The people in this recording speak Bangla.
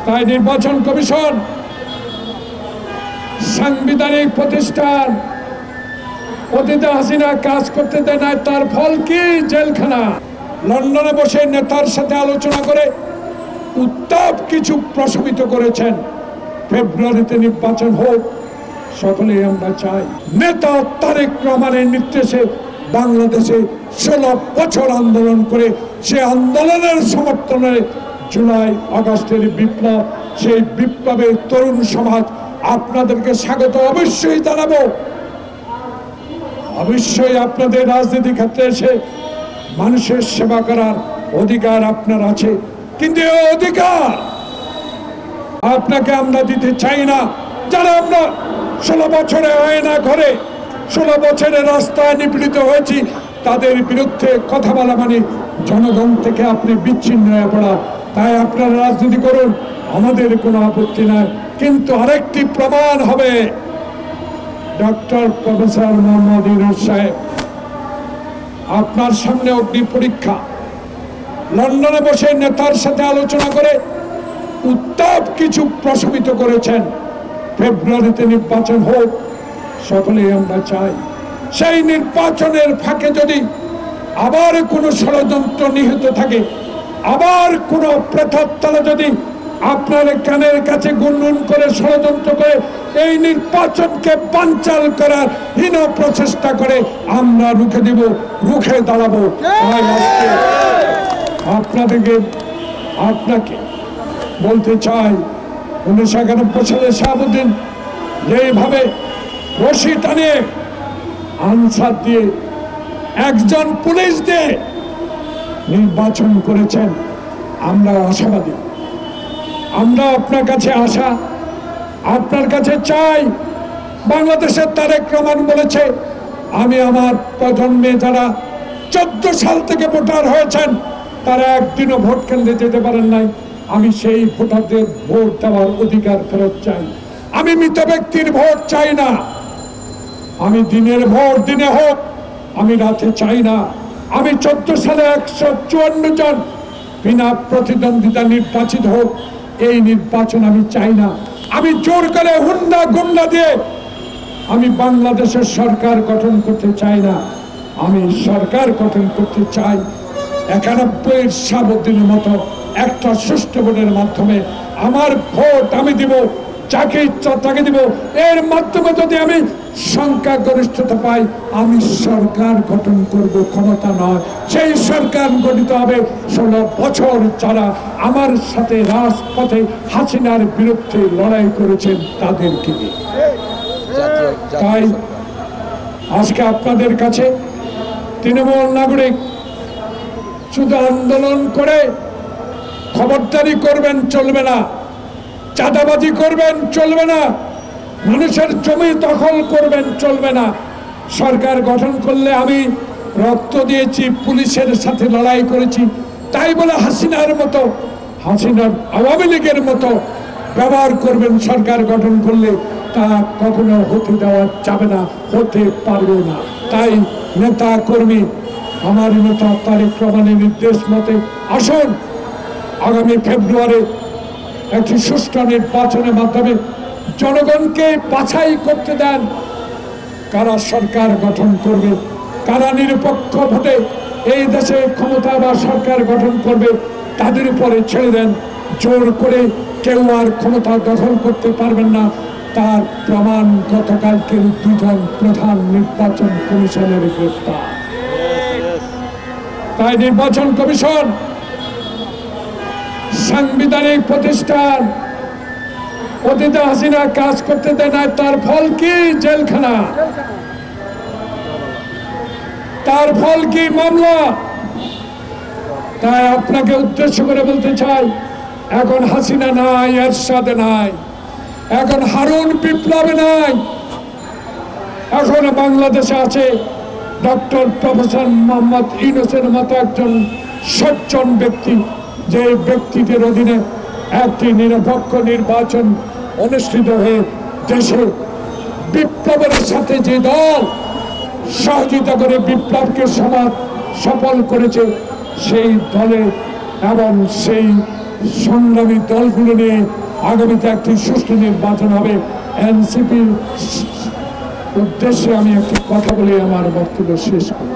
তাই নির্বাচন কমিশন সাংবিধানিক প্রতিষ্ঠান, অতীতে হাসিনা কাজ করতে দেয় না, তার ফল কি? জেলখানা। লন্ডনে বসে নেতার সাথে আলোচনা করে উত্তাপ কিছু প্রশমিত করেছেন। ফেব্রুয়ারিতে নির্বাচন হোক, সকলেই আমরা চাই। নেতা তারেক রহমানের নির্দেশে বাংলাদেশে 16 বছর আন্দোলন করে সে আন্দোলনের সমর্থনে জুলাই আগস্টের বিপ্লব, সেই বিপ্লবের তরুণ সমাজ আপনাদেরকে স্বাগত অবশ্যই জানাবো। অবশ্যই আপনাদের রাজনীতি ক্ষেত্রে এসে মানুষের সেবা করার অধিকার আপনার আছে, কিন্তু এই অধিকার আপনাকে আমরা দিতে চাই না। যারা আমরা 16 বছরে আয়না ঘরে 16 বছরে রাস্তায় নিপীড়িত হয়েছি, তাদের বিরুদ্ধে কথা বলা মানে জনগণ থেকে আপনি বিচ্ছিন্ন হয়ে পড়া। তাই আপনারা রাজনীতি করুন, আমাদের কোনো আপত্তি নাই, কিন্তু আরেকটি প্রমাণ হবে। ডক্টর প্রফেসর মোহাম্মদ ইউনূস সাহেব, আপনার সামনে অগ্নি পরীক্ষা। লন্ডনে বসে নেতার সাথে আলোচনা করে উত্তাপ কিছু প্রশমিত করেছেন। ফেব্রুয়ারিতে নির্বাচন হোক, সকলেই আমরা চাই। সেই নির্বাচনের ফাঁকে যদি আবার কোনো ষড়যন্ত্র নিহিত থাকে, আবার কোনো প্রেতাত্মারা যদি আপনার কানের কাছে গুনগুন করে ষড়যন্ত্র করে এই নির্বাচনকে বানচাল করার হীন প্রচেষ্টা করে, আমরা রুখে দিব, রুখে দাঁড়াবো। আপনাকে বলতে চাই, 1991 সালে শাহাবুদ্দিন যেইভাবে রশি টানিয়ে আনসার দিয়ে একজন পুলিশ দিয়ে নির্বাচন করেছেন, আমরা আশাবাদী। আমরা আপনার কাছে আশা, আপনার কাছে চাই। বাংলাদেশের তারেক রহমান বলেছে, আমি আমার প্রজন্মে যারা 14 সাল থেকে ভোটার হয়েছেন, তারা একদিনও ভোট কেন্দ্রে যেতে পারেন নাই, আমি সেই ভোটারদের ভোট দেওয়ার অধিকার ফেরত চাই। আমি মৃত ব্যক্তির ভোট চাই না। আমি দিনের ভোট দিনে হোক, আমি রাতে চাই না। আমি 14 সালে 154 জন বিনা প্রতিদ্বন্দ্বিতা নির্বাচিত হোক, এই নির্বাচন আমি চাই না। আমি জোর করে হুন্ডা গুন্ডা দিয়ে আমি বাংলাদেশের সরকার গঠন করতে চাই না। আমি সরকার গঠন করতে চাই 91 শাহাবুদ্দিনের মতো একটা সুষ্ঠু ভোটের মাধ্যমে। আমার ভোট আমি দিব, যাকে ইচ্ছা তাকে দিব। এর মাধ্যমে যদি আমি সংখ্যাগরিষ্ঠতা পাই, আমি সরকার গঠন করব, ক্ষমতা নয়। সেই সরকার গঠিত হবে 16 বছর যারা আমার সাথে রাজপথে হাসিনার বিরুদ্ধে লড়াই করেছেন তাদেরকে। তাই আজকে আপনাদের কাছে তৃণমূল নাগরিক শুধু আন্দোলন করে খবরদারি করবেন চলবে না, চাঁদাবাজি করবেন চলবে না, মানুষের জমি দখল করবেন চলবে না। সরকার গঠন করলে আমি রক্ত দিয়েছি, পুলিশের সাথে লড়াই করেছি, তাই বলে হাসিনার মতো, হাসিনার আওয়ামী লীগের মতো ব্যবহার করবেন সরকার গঠন করলে, তা কখনো হতে দেওয়া যাবে না, হতে পারবে না। তাই নেতা কর্মী, আমার নেতা তারেক রহমানের নির্দেশ মতে আসুন, আগামী ফেব্রুয়ারি একটি সুষ্ঠু নির্বাচনের মাধ্যমে জনগণকে বাছাই করতে দেন, কারা সরকার গঠন করবে, কারা নিরপেক্ষ ভোটে এই দেশে ক্ষমতা বা সরকার গঠন করবে, তাদের উপরে ছেড়ে দেন। জোর করে কেউ আর ক্ষমতা দখল করতে পারবেন না, তার প্রমাণ গতকালকে 2 জন প্রধান নির্বাচন কমিশনের গ্রেফতার। তাই নির্বাচন কমিশন সাংবিধানিক প্রতিষ্ঠান, অতীতে হাসিনা কাজ করতে দেয় না, তার ফল কি? জেলখানা। তার ফল কি? মামলা। তাই আপনাকে উদ্দেশ্য করে বলতে চাই, এখন হাসিনা নাই, এরশাদ নাই, এখন হারুন বিপ্লবে নাই, এখন বাংলাদেশে আছে ডক্টর প্রফেসর মোহাম্মদ ইউনূসের মতো একজন সজ্জন ব্যক্তি, যে ব্যক্তিদের অধীনে একটি নিরপেক্ষ নির্বাচন অনুষ্ঠিত হয়ে দেশে বিপ্লবের সাথে যে দল সহযোগিতা করে বিপ্লবকে সফল করেছে, সেই দলে এবং সেই সংগ্রামী দলগুলো নিয়ে আগামীতে একটি সুষ্ঠু নির্বাচন হবে। এনসিপির উদ্দেশ্যে আমি একটি কথা বলে আমার বক্তব্য শেষ করি।